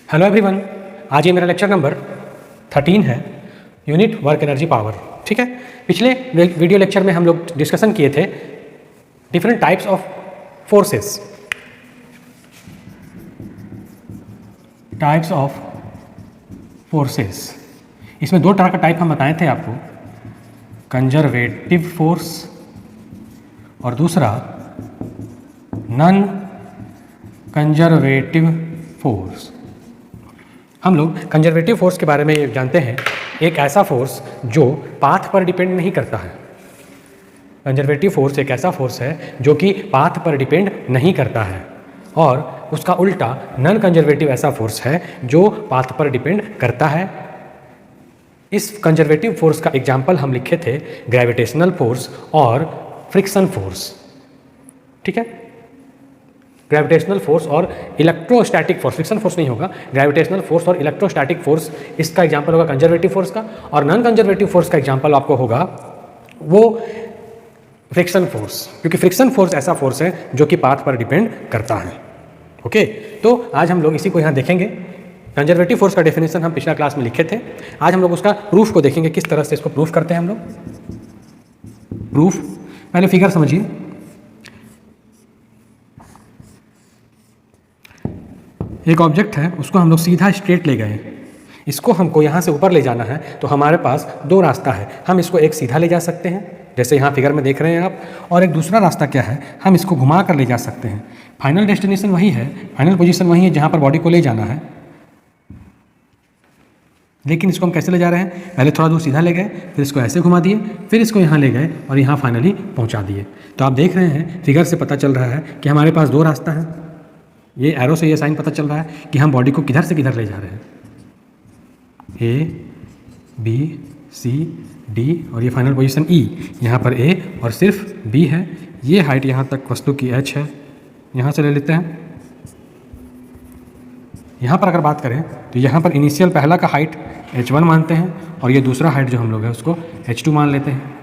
Hello everyone, आज ये मेरा लेक्चर नंबर 13 है, यूनिट वर्क एनर्जी पावर। ठीक है, पिछले वीडियो लेक्चर में हम लोग डिस्कशन किए थे different types of forces. Types of forces, इसमें दो तरह का टाइप हम बताए थे आपको, कंजर्वेटिव फोर्स और दूसरा नॉन कंजर्वेटिव फोर्स। हम लोग कंजर्वेटिव फोर्स के बारे में ये जानते हैं, एक ऐसा फोर्स जो पाथ पर डिपेंड नहीं करता है। कंजर्वेटिव फोर्स एक ऐसा फोर्स है जो कि पाथ पर डिपेंड नहीं करता है, और उसका उल्टा नॉन कंजर्वेटिव ऐसा फोर्स है जो पाथ पर डिपेंड करता है। इस कंजर्वेटिव फोर्स का एग्जाम्पल हम लिखे थे ग्रेविटेशनल फोर्स और फ्रिक्शन फोर्स। ठीक है, ग्रेविटेशनल फोर्स और इलेक्ट्रोस्टैटिक फोर्स, फ्रिक्शन फोर्स नहीं होगा, ग्रेविटेशनल फोर्स और इलेक्ट्रोस्टैटिक फोर्स, इसका एग्जांपल होगा कंजर्वेटिव फोर्स का, और नॉन कंजर्वेटिव फोर्स का एग्जांपल आपको होगा वो फ्रिक्शन फोर्स, क्योंकि फ्रिक्शन फोर्स ऐसा फोर्स है जो कि पाथ पर डिपेंड करता है। ओके, तो आज हम लोग इसी को यहाँ देखेंगे। कंजर्वेटिव फोर्स का डेफिनेशन हम पिछला क्लास में लिखे थे, आज हम लोग उसका प्रूफ को देखेंगे, किस तरह से इसको प्रूफ करते हैं हम लोग। प्रूफ, पहले फिगर समझिए। एक ऑब्जेक्ट है, उसको हम लोग सीधा स्ट्रेट ले गए, इसको हमको यहाँ से ऊपर ले जाना है, तो हमारे पास दो रास्ता है। हम इसको एक सीधा ले जा सकते हैं, जैसे यहाँ फिगर में देख रहे हैं आप, और एक दूसरा रास्ता क्या है, हम इसको घुमा कर ले जा सकते हैं। फाइनल डेस्टिनेशन वही है, फाइनल पोजीशन वही है जहाँ पर बॉडी को ले जाना है, लेकिन इसको हम कैसे ले जा रहे हैं, पहले थोड़ा दूर सीधा ले गए, फिर इसको ऐसे घुमा दिए, फिर इसको यहाँ ले गए और यहाँ फाइनली पहुँचा दिए। तो आप देख रहे हैं फिगर से पता चल रहा है कि हमारे पास दो रास्ता है। ये एरो से ये साइन पता चल रहा है कि हम बॉडी को किधर से किधर ले जा रहे हैं, ए बी सी डी, और ये फाइनल पोजीशन ई। यहाँ पर ए और सिर्फ बी है, ये हाइट यहाँ तक वस्तु की एच है, यहाँ से ले लेते हैं। यहाँ पर अगर बात करें तो यहाँ पर इनिशियल पहला का हाइट h1 मानते हैं, और ये दूसरा हाइट जो हम लोग है उसको h2 मान लेते हैं।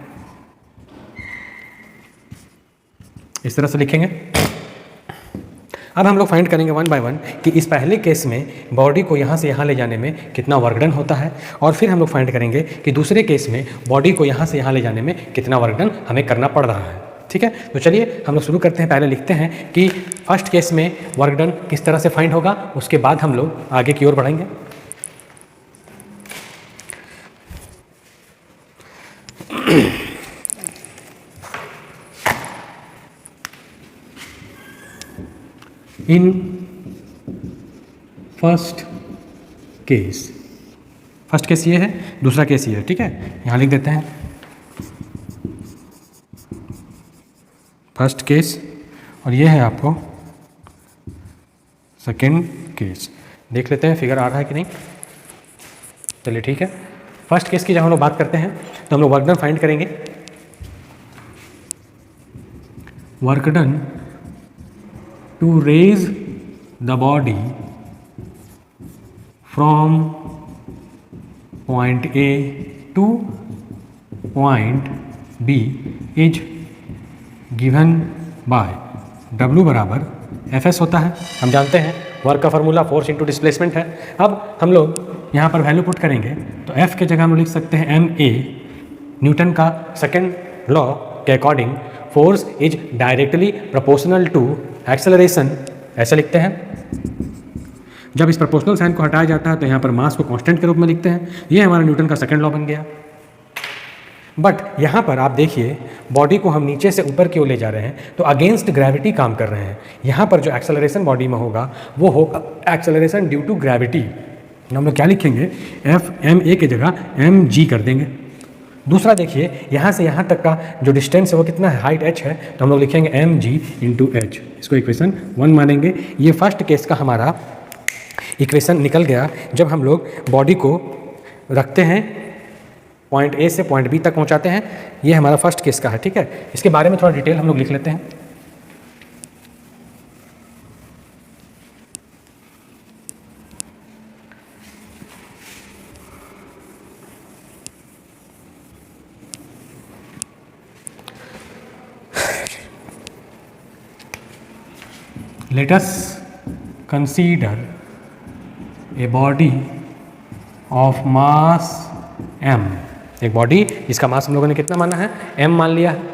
इस तरह से लिखेंगे। अब हम लोग फाइंड करेंगे वन बाय वन कि इस पहले केस में बॉडी को यहाँ से यहाँ ले जाने में कितना वर्क डन होता है, और फिर हम लोग फाइंड करेंगे कि दूसरे केस में बॉडी को यहाँ से यहाँ ले जाने में कितना वर्क डन हमें करना पड़ रहा है। ठीक है, तो चलिए हम लोग शुरू करते हैं। पहले लिखते हैं कि फर्स्ट केस में वर्क डन किस तरह से फाइंड होगा, उसके बाद हम लोग आगे की ओर बढ़ेंगे। इन फर्स्ट केस ये है, दूसरा केस ये है। ठीक है, यहाँ लिख देते हैं फर्स्ट केस, और ये है आपको सेकेंड केस। देख लेते हैं फिगर आ रहा है कि नहीं। चलिए ठीक है, फर्स्ट केस की जब हम लोग बात करते हैं तो हम लोग वर्क डन फाइंड करेंगे। Work done to raise the body from point A to point B is given by W बराबर Fs होता है। हम जानते हैं वर्क का फार्मूला फोर्स इंटू डिस्प्लेसमेंट है। अब हम लोग यहाँ पर वैल्यू पुट करेंगे तो F के जगह हम लिख सकते हैं ma, न्यूटन का सेकेंड लॉ के according force is directly proportional to acceleration, ऐसा लिखते हैं। जब इस प्रोपोर्शनल साइन को हटाया जाता है तो यहाँ पर मास को कांस्टेंट के रूप में लिखते हैं। ये हमारा न्यूटन का सेकंड लॉ बन गया। बट यहाँ पर आप देखिए, बॉडी को हम नीचे से ऊपर की ओर ले जा रहे हैं तो अगेंस्ट ग्रेविटी काम कर रहे हैं। यहाँ पर जो एक्सेलरेशन बॉडी में होगा वो होगा एक्सेलरेशन ड्यू टू ग्रेविटी। हम लोग क्या लिखेंगे, एफ एम ए की जगह एम जी कर देंगे। दूसरा देखिए, यहाँ से यहाँ तक का जो डिस्टेंस है वो कितना है, हाइट h है, तो हम लोग लिखेंगे एम जी इंटू एच, इसको इक्वेशन 1 मानेंगे। ये फर्स्ट केस का हमारा इक्वेशन निकल गया जब हम लोग बॉडी को रखते हैं पॉइंट ए से पॉइंट बी तक पहुँचाते हैं। ये हमारा फर्स्ट केस का है। ठीक है, इसके बारे में थोड़ा डिटेल हम लोग लिख लेते हैं। Let us consider A body of mass m, एक बॉडी जिसका मास हम लोगों ने कितना माना है, m मान लिया है,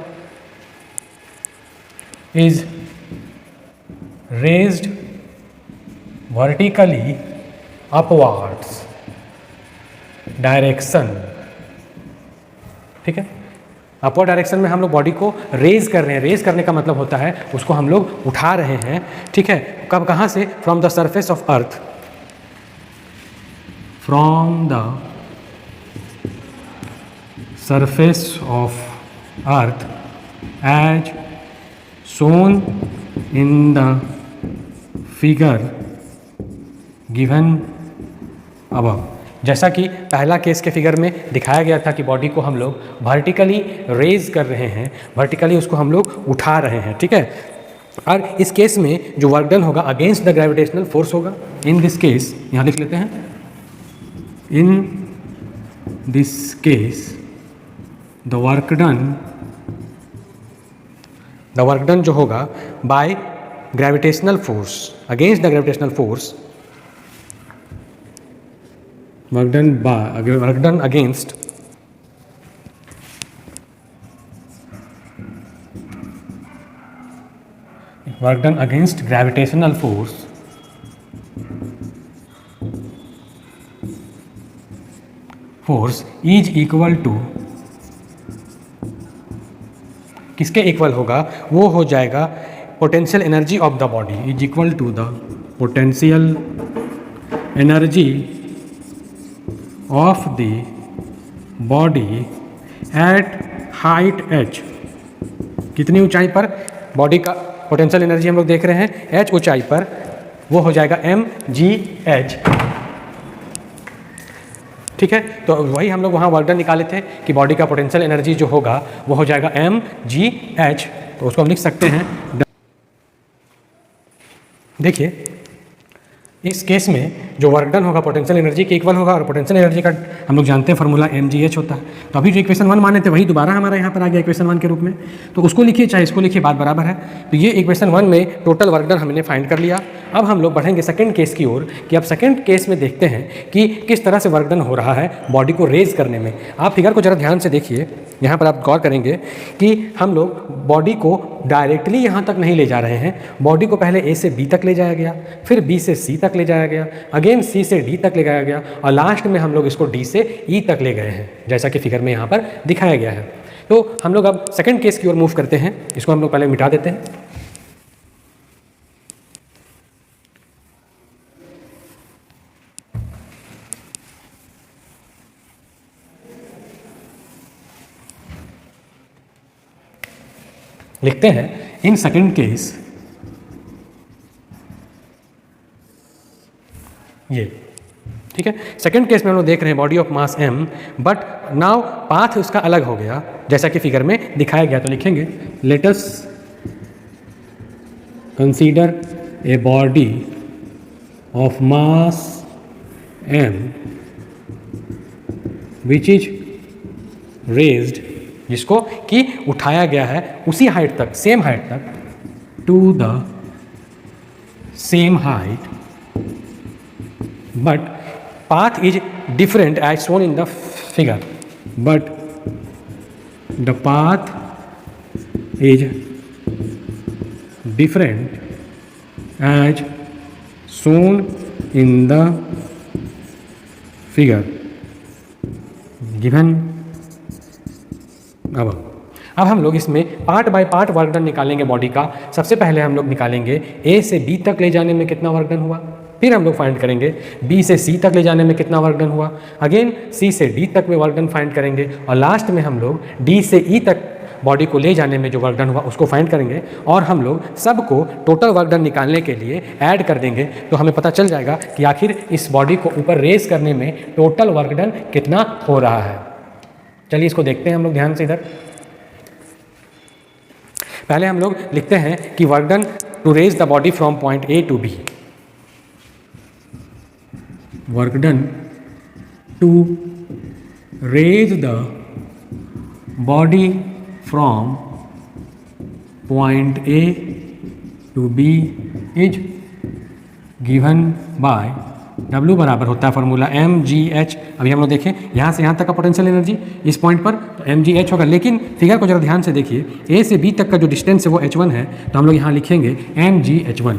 is raised vertically upwards direction, ठीक है। अपवर्ड डायरेक्शन में हम लोग बॉडी को रेज कर रहे हैं, रेज करने का मतलब होता है उसको हम लोग उठा रहे हैं, ठीक है। कब, कहाँ से, from the surface of earth, from the surface of earth as shown in the figure given above। जैसा कि पहला केस के फिगर में दिखाया गया था कि बॉडी को हम लोग वर्टिकली रेज कर रहे हैं, वर्टिकली उसको हम लोग उठा रहे हैं, ठीक है। और इस केस में जो वर्क डन होगा अगेंस्ट द ग्रेविटेशनल फोर्स होगा। इन दिस केस, यहाँ लिख लेते हैं, in this case the work done जो होगा by gravitational force, against the gravitational force, work done against gravitational force is equal to, किसके इक्वल होगा, वो हो जाएगा potential energy of the body is equal to the potential energy of the body at height h। कितनी ऊंचाई पर body का potential energy हम लोग देख रहे हैं, h ऊंचाई पर, वो हो जाएगा mgh, ठीक है। तो वही हम लोग वहाँ वर्क डन निकाले थे कि बॉडी का पोटेंशियल एनर्जी जो होगा वो हो जाएगा mgh, तो उसको हम लिख सकते हैं। देखिए इस केस में जो वर्क डन होगा पोटेंशियल एनर्जी के इक्वल होगा, और पोटेंशियल एनर्जी का हम लोग जानते हैं फॉर्मूला mgh होता है। तो अभी जो इक्वेशन 1 माने थे वही दोबारा हमारा यहाँ पर आ गया इक्वेशन 1 के रूप में, तो उसको लिखिए चाहे इसको लिखिए, बात बराबर है। तो ये इक्वेशन 1 में टोटल वर्क डन हमने फाइंड कर लिया। अब हम लोग बढ़ेंगे सेकंड केस की ओर कि अब सेकंड केस में देखते हैं कि किस तरह से वर्क डन हो रहा है बॉडी को रेज करने में। आप फिगर को ज़रा ध्यान से देखिए, यहाँ पर आप गौर करेंगे कि हम लोग बॉडी को डायरेक्टली यहाँ तक नहीं ले जा रहे हैं, बॉडी को पहले A से B तक ले जाया गया, फिर B से C तक ले जाया गया, अगेन C से D तक ले जाया गया, और लास्ट में हम लोग इसको D से E तक ले गए हैं, जैसा कि फिगर में यहाँ पर दिखाया गया है। तो हम लोग अब सेकंड केस की ओर मूव करते हैं, इसको हम लोग पहले मिटा देते हैं। लिखते हैं इन सेकंड केस, ये ठीक है। सेकंड केस में हम लोग देख रहे हैं body of mass m, but now path उसका अलग हो गया जैसा कि फिगर में दिखाया गया। तो लिखेंगे let us consider a body of mass m which is raised, जिसको कि उठाया गया है उसी हाइट तक, सेम हाइट तक, to the same height, but path is different as shown in the figure, but the path is different as shown in the figure given above। अब हम लोग इसमें part by part work done निकालेंगे body का। सबसे पहले हम लोग निकालेंगे A से B तक ले जाने में कितना वर्क डन हुआ, फिर हम लोग फाइंड करेंगे B से C तक ले जाने में कितना वर्क डन हुआ, अगेन C से D तक में वर्क डन फाइंड करेंगे, और लास्ट में हम लोग D से E तक बॉडी को ले जाने में जो वर्क डन हुआ उसको फाइंड करेंगे, और हम लोग सबको टोटल वर्क डन निकालने के लिए ऐड कर देंगे। तो हमें पता चल जाएगा कि आखिर इस बॉडी को ऊपर रेज करने में टोटल वर्क डन कितना हो रहा है। चलिए इसको देखते हैं हम लोग ध्यान से। इधर पहले हम लोग लिखते हैं कि work done to raise the body from point A to B, work done to raise the body from point A to B is given by W बराबर होता है फार्मूला mgh। अभी हम लोग देखें यहाँ से यहाँ तक का पोटेंशियल एनर्जी इस पॉइंट पर तो mgh होगा, लेकिन फिगर को जरा ध्यान से देखिए, A से B तक का जो डिस्टेंस है वो h1 है, तो हम लोग यहाँ लिखेंगे mgh1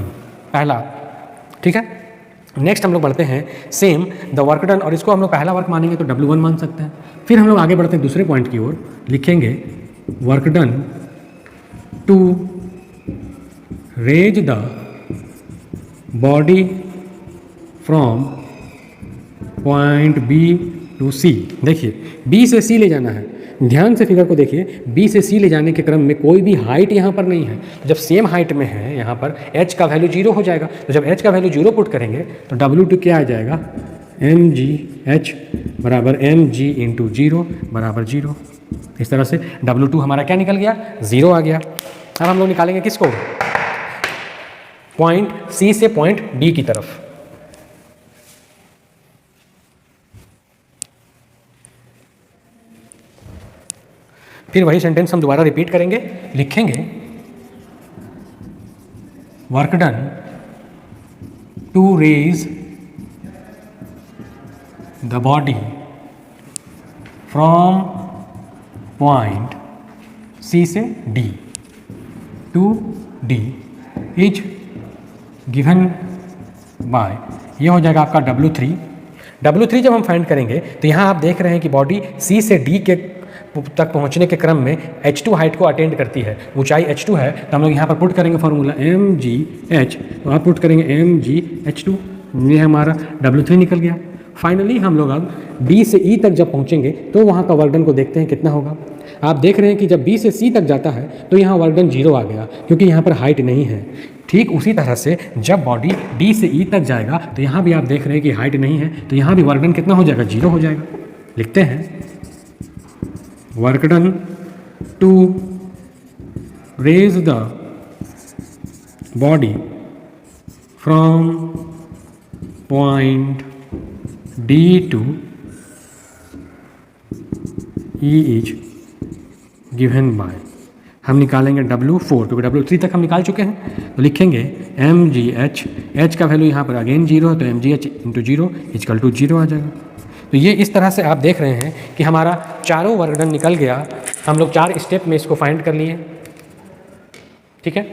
पहला। ठीक है, नेक्स्ट हम लोग बढ़ते हैं सेम द वर्क डन, और इसको हम लोग पहला वर्क मानेंगे तो W1 मान सकते हैं। फिर हम लोग आगे बढ़ते हैं दूसरे पॉइंट की ओर, लिखेंगे work done to raise the body from point B to C। देखिए B से C ले जाना है, ध्यान से फिगर को देखिए, B से C ले जाने के क्रम में कोई भी हाइट यहाँ पर नहीं है। जब सेम हाइट में है यहाँ पर h का वैल्यू 0 हो जाएगा, तो जब h का वैल्यू 0 पुट करेंगे तो W2 क्या आ जाएगा, mgh बराबर mg इंटू 0 बराबर 0। इस तरह से W2 हमारा क्या निकल गया, 0 आ गया। अब हम लोग निकालेंगे किसको, पॉइंट C से पॉइंट D की तरफ। फिर वही सेंटेंस हम दोबारा रिपीट करेंगे, लिखेंगे work done to raise the body from point C से D to D is given by, ये हो जाएगा आपका W3। W3 जब हम फाइंड करेंगे तो यहाँ आप देख रहे हैं कि बॉडी C से D के तक पहुंचने के क्रम में h2 हाइट को अटेंड करती है, ऊंचाई h2 है, तो हम लोग यहाँ पर पुट करेंगे फार्मूला mgh, तो आप पुट करेंगे mgh2, ये हमारा W3 निकल गया। फाइनली हम लोग अब B से E तक जब पहुँचेंगे तो वहाँ का वर्क डन को देखते हैं कितना होगा। आप देख रहे हैं कि जब B से C तक जाता है तो यहाँ वर्क डन 0 आ गया, क्योंकि यहाँ पर हाइट नहीं है। ठीक उसी तरह से जब बॉडी D से E तक जाएगा तो यहाँ भी आप देख रहे हैं कि हाइट नहीं है, तो यहाँ भी वर्क डन कितना हो जाएगा, 0 हो जाएगा। लिखते हैं work done to raise the body from point D to E is given by, हम निकालेंगे W4, क्योंकि W3 तक हम निकाल चुके हैं, तो लिखेंगे mgh, h का वैल्यू यहाँ पर अगेन 0 है, तो mgh इंटू 0 इजकल टू 0 आ जाएगा। तो ये इस तरह से आप देख रहे हैं कि हमारा चारों वर्क डन निकल गया। हम लोग 4 स्टेप में इसको फाइंड कर लिए। ठीक है,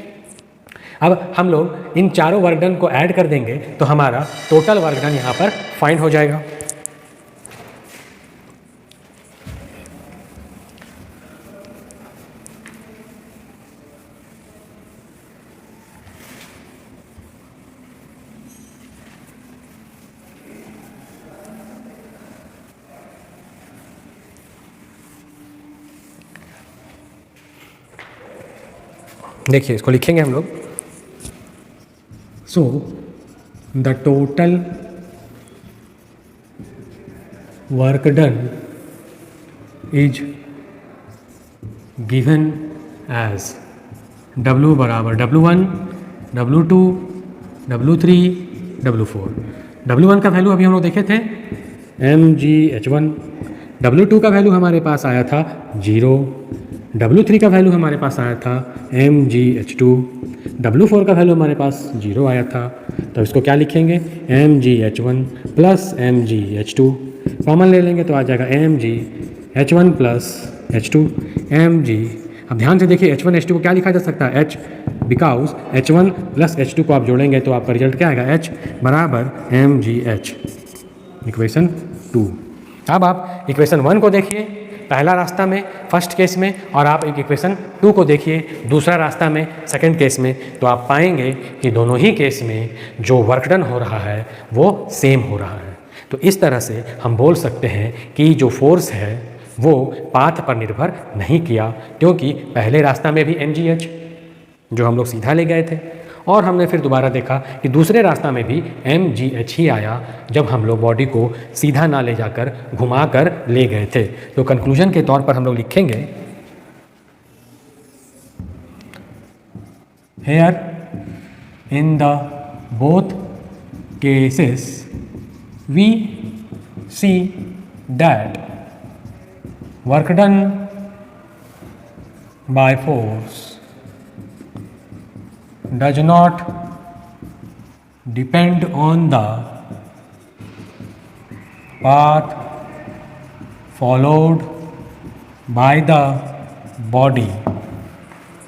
अब हम लोग इन चारों वर्क डन को ऐड कर देंगे तो हमारा टोटल वर्क डन यहाँ पर फाइंड हो जाएगा। देखिए इसको लिखेंगे हम लोग, so the total work done is given as W बराबर W1, W2, W3, W4। W1 का वैल्यू अभी हम लोग देखे थे mgh1, W2 का वैल्यू हमारे पास आया था 0, W3 का वैल्यू हमारे पास आया था mgh2, W4 का वैल्यू हमारे पास 0 आया था। तो इसको क्या लिखेंगे, mgh1 प्लस mgh2, कॉमन ले लेंगे तो आ जाएगा mgh1 प्लस h2 mg। अब ध्यान से देखिए h1 h2 को क्या लिखा जा सकता है, h, because h1 plus h2 को आप जोड़ेंगे तो आपका रिजल्ट क्या आएगा, h बराबर mgh, इक्वेशन 2। अब आप इक्वेशन 1 को देखिए पहला रास्ता में फर्स्ट केस में, और आप एक इक्वेशन 2 को देखिए दूसरा रास्ता में सेकंड केस में, तो आप पाएंगे कि दोनों ही केस में जो वर्क डन हो रहा है वो सेम हो रहा है। तो इस तरह से हम बोल सकते हैं कि जो फोर्स है वो पाथ पर निर्भर नहीं किया, क्योंकि पहले रास्ता में भी mgh जो हम लोग सीधा ले गए थे, और हमने फिर दोबारा देखा कि दूसरे रास्ता में भी mgh ही आया जब हम लोग बॉडी को सीधा ना ले जाकर घुमा कर ले गए थे। तो कंक्लूजन के तौर पर हम लोग लिखेंगे, here in the both cases we see that work done by force does not depend on the path followed by the body.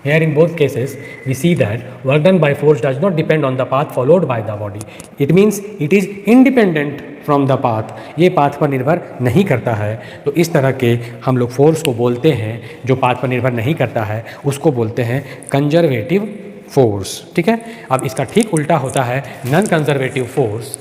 Here in both cases we see that work done by force does not depend on the path followed by the body. It means it is independent from the path. ये path पर निर्भर नहीं करता है। तो इस तरह के हम लोग फोर्स को बोलते हैं जो पाथ पर निर्भर नहीं करता है, उसको बोलते हैं कंजर्वेटिव फोर्स। ठीक है। अब इसका ठीक उल्टा होता है नॉन कंजर्वेटिव फोर्स।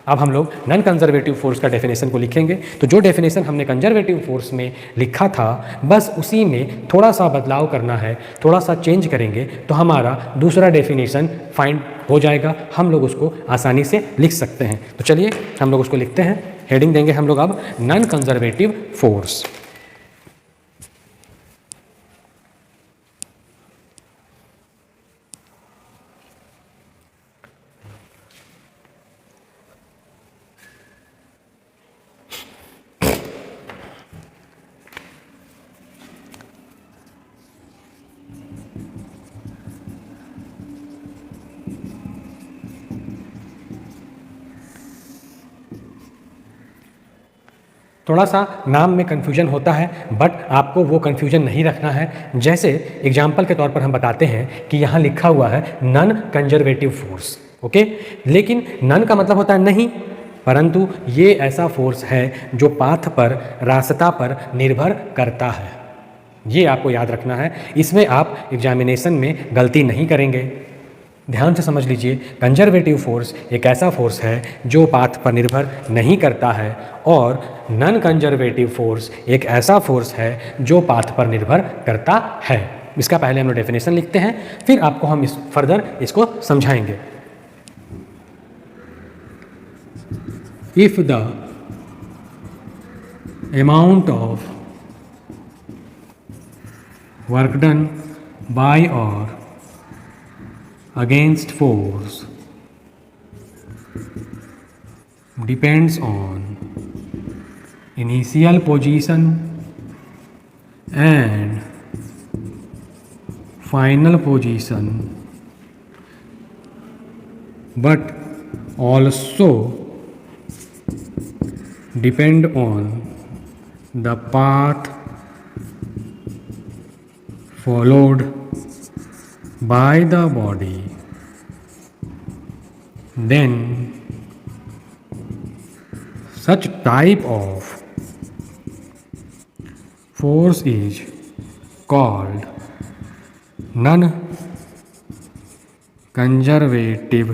अब हम लोग नॉन कंजर्वेटिव फोर्स का डेफिनेशन को लिखेंगे। तो जो डेफिनेशन हमने कंजर्वेटिव फोर्स में लिखा था बस उसी में थोड़ा सा बदलाव करना है, थोड़ा सा चेंज करेंगे तो हमारा दूसरा डेफिनेशन फाइंड हो जाएगा। हम लोग उसको आसानी से लिख सकते हैं। तो चलिए हम लोग उसको लिखते हैं। हेडिंग देंगे हम लोग अब नॉन कंजर्वेटिव फोर्स। थोड़ा सा नाम में कन्फ्यूजन होता है बट आपको वो कन्फ्यूजन नहीं रखना है। जैसे एग्जाम्पल के तौर पर हम बताते हैं कि यहाँ लिखा हुआ है नॉन कंजर्वेटिव फोर्स। ओके, लेकिन नॉन का मतलब होता है नहीं, परंतु ये ऐसा फोर्स है जो पाथ पर, रास्ता पर निर्भर करता है। ये आपको याद रखना है। इसमें आप एग्जामिनेशन में गलती नहीं करेंगे। ध्यान से समझ लीजिए, कंजर्वेटिव फोर्स एक ऐसा फोर्स है जो पाथ पर निर्भर नहीं करता है और नॉन कंजर्वेटिव फोर्स एक ऐसा फोर्स है जो पाथ पर निर्भर करता है। इसका पहले हम लोग डेफिनेशन लिखते हैं, फिर आपको हम इस फर्दर इसको समझाएंगे। If the amount of work done by और against force depends on initial position and final position but also depend on the path followed by the body, then such type of force is called non-conservative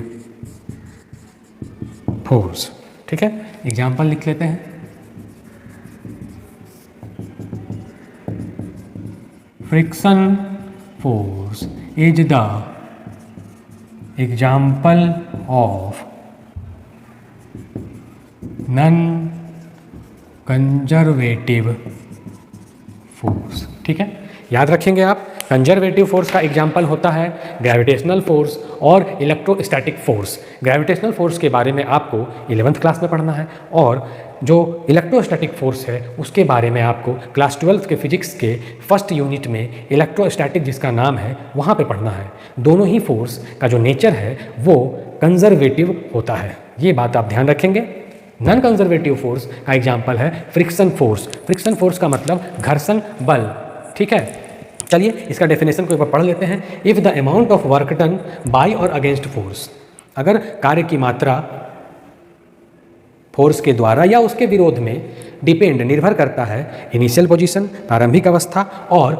force। ठीक है, example लिख लेते हैं। Friction force is the example of non-conservative force। ठीक है, याद रखेंगे आप। कंजर्वेटिव फोर्स का एग्जाम्पल होता है ग्रेविटेशनल फोर्स और इलेक्ट्रोस्टैटिक फोर्स। ग्रेविटेशनल फोर्स के बारे में आपको 11th क्लास में पढ़ना है और जो इलेक्ट्रोस्टैटिक फोर्स है उसके बारे में आपको क्लास 12th के फिजिक्स के फर्स्ट यूनिट में इलेक्ट्रोस्टैटिक जिसका नाम है वहाँ पे पढ़ना है। दोनों ही फोर्स का जो नेचर है वो कंजर्वेटिव होता है, ये बात आप ध्यान रखेंगे। नॉन कंजर्वेटिव फोर्स का एग्जाम्पल है फ्रिक्शन फोर्स। फ्रिक्शन फोर्स का मतलब घर्षण बल। ठीक है, चलिए इसका डेफिनेशन को एक बार पढ़ लेते हैं। If the amount of work done by और अगेंस्ट फोर्स, अगर कार्य की मात्रा फोर्स के द्वारा या उसके विरोध में डिपेंड निर्भर करता है इनिशियल पोजीशन प्रारंभिक अवस्था और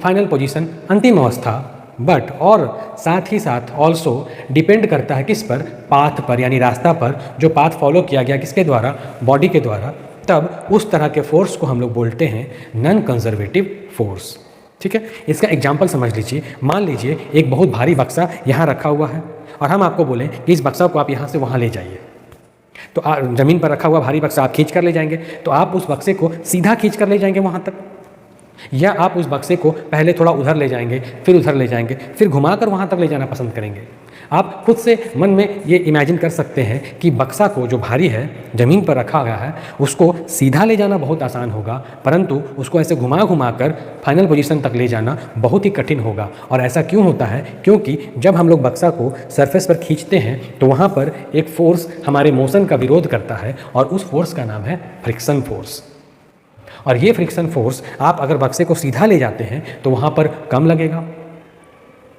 फाइनल पोजीशन अंतिम अवस्था, बट और साथ ही साथ ऑल्सो डिपेंड करता है किस पर, पाथ पर यानी रास्ता पर जो पाथ फॉलो किया गया किसके द्वारा, बॉडी के द्वारा, तब उस तरह के फोर्स को हम लोग बोलते हैं नॉन कंजर्वेटिव फोर्स। ठीक है, इसका एग्जाम्पल समझ लीजिए। मान लीजिए एक बहुत भारी बक्सा यहाँ रखा हुआ है और हम आपको बोलें कि इस बक्सा को आप यहाँ से वहाँ ले जाइए, तो ज़मीन पर रखा हुआ भारी बक्सा आप खींच कर ले जाएंगे, तो आप उस बक्से को सीधा खींच कर ले जाएंगे वहाँ तक, या आप उस बक्से को पहले थोड़ा उधर ले जाएंगे, फिर उधर ले जाएंगे, फिर घुमाकर वहाँ तक ले जाना पसंद करेंगे। आप खुद से मन में ये इमेजिन कर सकते हैं कि बक्सा को जो भारी है ज़मीन पर रखा गया है उसको सीधा ले जाना बहुत आसान होगा, परंतु उसको ऐसे घुमा घुमा कर फाइनल पोजीशन तक ले जाना बहुत ही कठिन होगा। और ऐसा क्यों होता है? क्योंकि जब हम लोग बक्सा को सरफेस पर खींचते हैं तो वहाँ पर एक फोर्स हमारे मोशन का विरोध करता है और उस फोर्स का नाम है फ्रिक्शन फोर्स। और ये फ्रिक्शन फोर्स आप अगर बक्से को सीधा ले जाते हैं तो वहाँ पर कम लगेगा,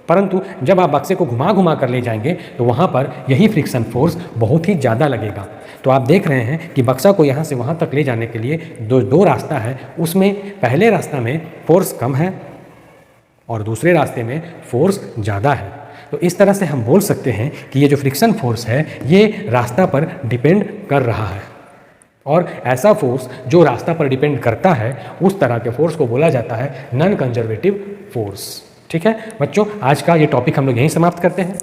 परंतु जब आप बक्से को घुमा घुमा कर ले जाएंगे तो वहाँ पर यही फ्रिक्शन फोर्स बहुत ही ज़्यादा लगेगा। तो आप देख रहे हैं कि बक्सा को यहाँ से वहाँ तक ले जाने के लिए दो रास्ता है। उसमें पहले रास्ता में फोर्स कम है और दूसरे रास्ते में फोर्स ज़्यादा है। तो इस तरह से हम बोल सकते हैं कि ये जो फ्रिक्शन फोर्स है ये रास्ता पर डिपेंड कर रहा है, और ऐसा फोर्स जो रास्ता पर डिपेंड करता है उस तरह के फोर्स को बोला जाता है नॉन कंजर्वेटिव फोर्स। ठीक है बच्चों, आज का ये टॉपिक हम लोग यहीं समाप्त करते हैं।